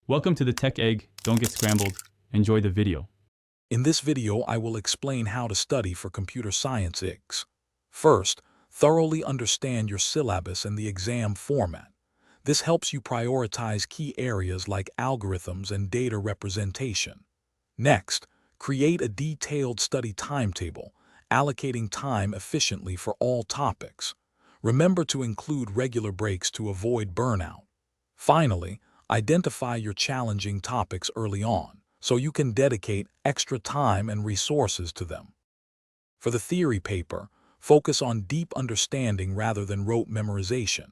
Welcome to the Tech Egg. Don't get scrambled. Enjoy the video. In this video, I will explain how to study for Computer Science IGCSE. First, thoroughly understand your syllabus and the exam format. This helps you prioritize key areas like algorithms and data representation. Next, create a detailed study timetable, allocating time efficiently for all topics. Remember to include regular breaks to avoid burnout. Finally, identify your challenging topics early on, so you can dedicate extra time and resources to them. For the theory paper, focus on deep understanding rather than rote memorization.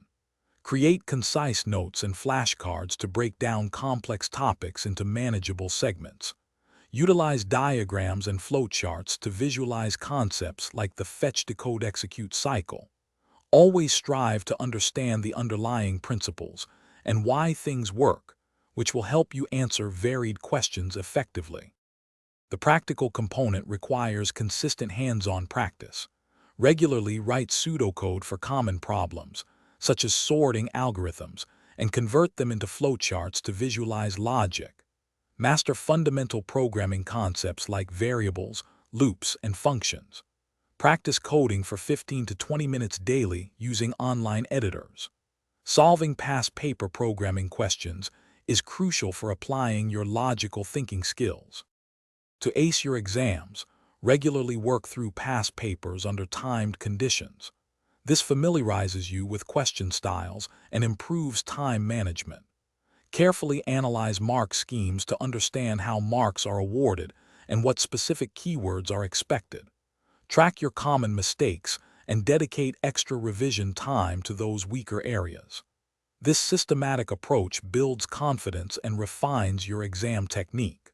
Create concise notes and flashcards to break down complex topics into manageable segments. Utilize diagrams and flowcharts to visualize concepts like the fetch, decode, execute cycle. Always strive to understand the underlying principles and why things work, which will help you answer varied questions effectively. The practical component requires consistent hands-on practice. Regularly write pseudocode for common problems, such as sorting algorithms, and convert them into flowcharts to visualize logic. Master fundamental programming concepts like variables, loops, and functions. Practice coding for 15 to 20 minutes daily using online editors. Solving past paper programming questions is crucial for applying your logical thinking skills. To ace your exams, regularly work through past papers under timed conditions. This familiarizes you with question styles and improves time management. Carefully analyze mark schemes to understand how marks are awarded and what specific keywords are expected. Track your common mistakes and dedicate extra revision time to those weaker areas. This systematic approach builds confidence and refines your exam technique.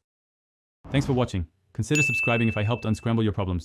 Thanks for watching. Consider subscribing if I helped unscramble your problems.